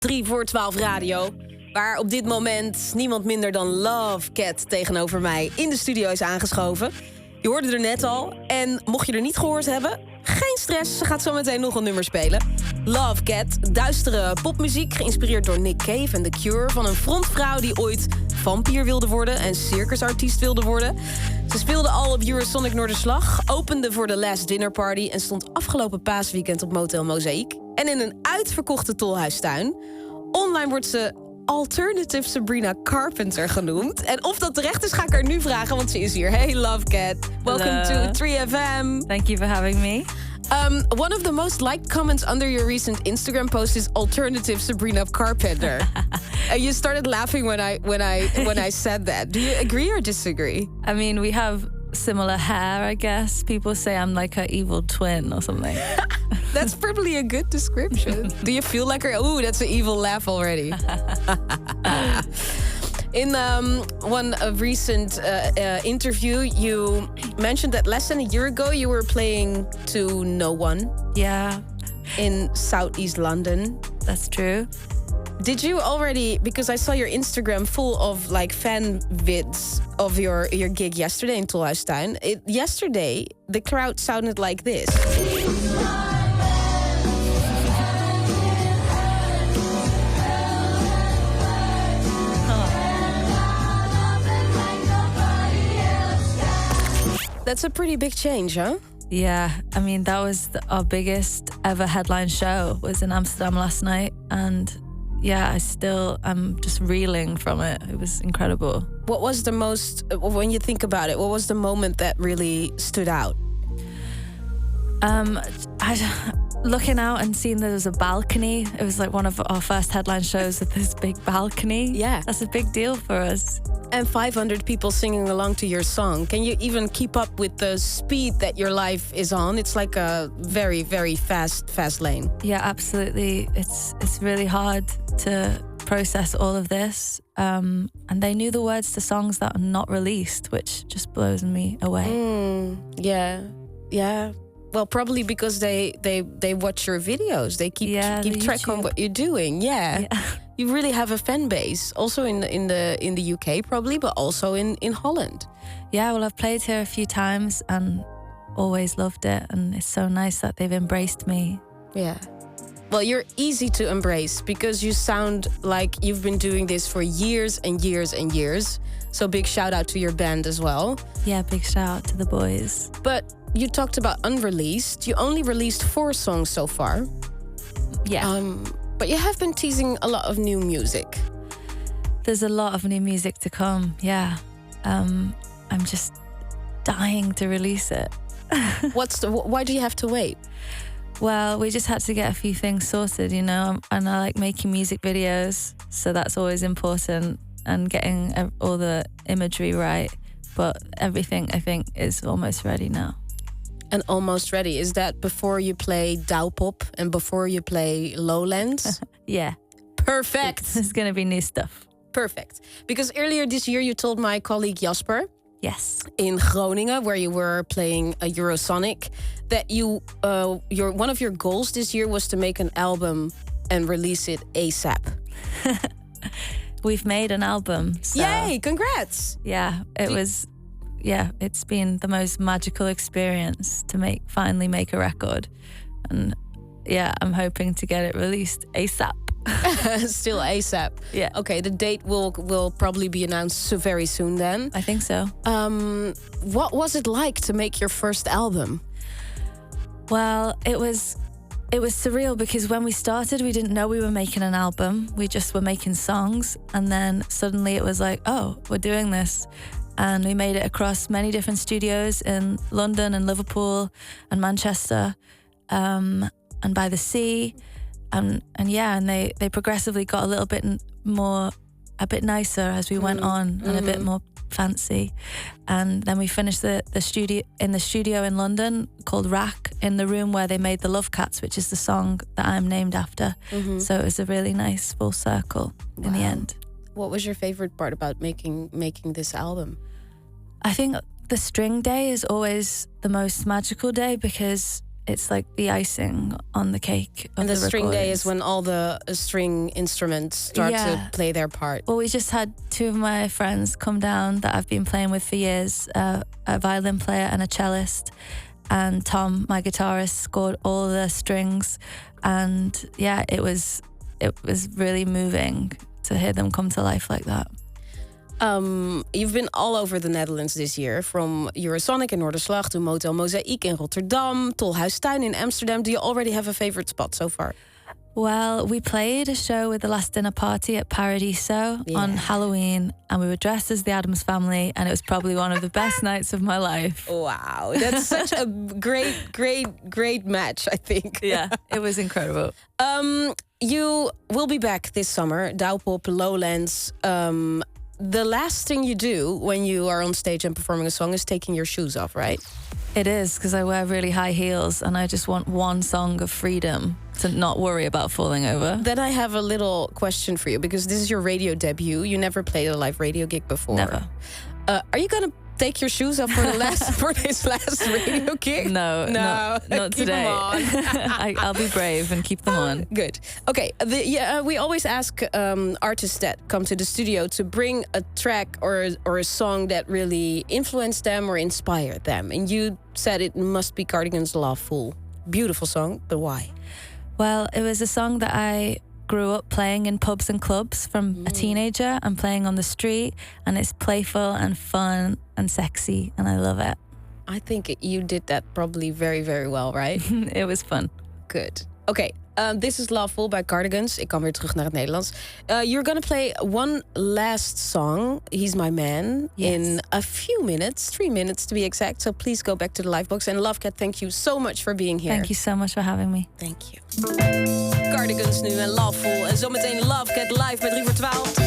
3 voor 12 radio. Waar op dit moment niemand minder dan Luvcat tegenover mij in de studio is aangeschoven. Je hoorde er net al. En mocht je er niet gehoord hebben, geen stress. Ze gaat zo meteen nog een nummer spelen. Luvcat, duistere popmuziek, geïnspireerd door Nick Cave en The Cure. Van een frontvrouw die ooit vampier wilde worden en circusartiest wilde worden. Ze speelde al op Eurosonic Noorderslag, opende voor de Last Dinner Party en stond afgelopen paasweekend op Motel Mozaïek. En in een uitverkochte tolhuistuin. Online wordt ze Alternative Sabrina Carpenter genoemd. En of dat terecht is, ga ik haar nu vragen, want ze is hier. Hey Luvcat, welcome to 3FM. Thank you for having me. One of the most liked comments under your recent Instagram post is Alternative Sabrina Carpenter. And you started laughing when I said that. Do you agree or disagree? I mean, we have similar hair, I guess. People say I'm like her evil twin or something. That's probably a good description. Do you feel like her? Ooh, that's an evil laugh already. In one recent interview, you mentioned that less than a year ago you were playing to no one. Yeah. In Southeast London. That's true. Did you already, because I saw your Instagram full of like fan vids of your gig yesterday in Tolhuistuin. Yesterday, the crowd sounded like this. That's a pretty big change, huh? Yeah, I mean, that was our biggest ever headline show, was in Amsterdam last night. And yeah, I'm just reeling from it. It was incredible. What was the most, when you think about it, what was the moment that really stood out? Looking out and seeing there was a balcony. It was like one of our first headline shows with this big balcony. Yeah. That's a big deal for us. And 500 people singing along to your song. Can you even keep up with the speed that your life is on? It's like a very, very fast lane. Yeah, absolutely. It's really hard to process all of this. And they knew the words to songs that are not released, which just blows me away. Yeah. Well, probably because they watch your videos. They keep track on what you're doing. Yeah. You really have a fan base, also in the UK probably, but also in Holland. Yeah, well, I've played here a few times and always loved it, and it's so nice that they've embraced me. Yeah. Well, you're easy to embrace because you sound like you've been doing this for years and years and years. So big shout out to your band as well. Yeah, big shout out to the boys. But you talked about unreleased. You only released 4 songs so far. Yeah. But you have been teasing a lot of new music. There's a lot of new music to come, yeah. I'm just dying to release it. Why do you have to wait? Well, we just had to get a few things sorted, you know, and I like making music videos, so that's always important, and getting all the imagery right. But everything, I think, is almost ready now. And almost ready. Is that before you play Douwpop and before you play Lowlands? Yeah. Perfect. There's going to be new stuff. Perfect. Because earlier this year you told my colleague Jasper, yes, in Groningen, where you were playing a Eurosonic, that one of your goals this year was to make an album and release it ASAP. We've made an album. So, yay, congrats. Yeah, it's been the most magical experience to finally make a record. And yeah, I'm hoping to get it released ASAP. Still ASAP. Yeah. Okay, the date will probably be announced so very soon then. I think so. What was it like to make your first album? Well, it was surreal because when we started, we didn't know we were making an album. We just were making songs. And then suddenly it was like, oh, we're doing this. And we made it across many different studios in London and Liverpool and Manchester, and by the sea. And they progressively got a little bit nicer as we went on, and a bit more fancy. And then we finished the studio in London called Rack, in the room where they made the Luvcats, which is the song that I'm named after. Mm-hmm. So it was a really nice full circle in the end. What was your favorite part about making this album? I think the string day is always the most magical day because it's like the icing on the cake. And the string day recordings. is when all the string instruments start to play their part. Well, we just had two of my friends come down that I've been playing with for years, a violin player and a cellist. And Tom, my guitarist, scored all the strings. And yeah, it was really moving to hear them come to life like that. You've been all over the Netherlands this year. From Eurosonic in Noorderslag to Motel Mozaïek in Rotterdam, Tolhuistuin in Amsterdam. Do you already have a favorite spot so far? Well, we played a show with the Last Dinner Party at Paradiso on Halloween, and we were dressed as the Addams Family, and it was probably one of the best nights of my life. Wow, that's such a great match, I think. Yeah, it was incredible. You will be back this summer, Douwpop, Lowlands. The last thing you do when you are on stage and performing a song is taking your shoes off, right? It is, because I wear really high heels and I just want one song of freedom to not worry about falling over. Then I have a little question for you, because this is your radio debut. You never played a live radio gig before. Never. Are you going to take your shoes off for this last radio gig? No, not keep today. them on. I'll be brave and keep them on. Good. Okay. We always ask artists that come to the studio to bring a track or a song that really influenced them or inspired them. And you said it must be Cardigan's Lawful. Beautiful song, but why? Well, it was a song that I grew up playing in pubs and clubs from a teenager and playing on the street, and it's playful and fun and sexy, and I love it. I think you did that probably very, very well, right? It was fun. Good. Okay, this is Lawful by Cardigans. Ik kan weer terug naar het Nederlands. You're gonna play one last song, He's My Man, in a few minutes, 3 minutes to be exact. So please go back to the live box. And Luvcat, thank you so much for being here. Thank you so much for having me. Thank you. Cardigans nu en Lawful. En zometeen Luvcat live bij 3 voor 12.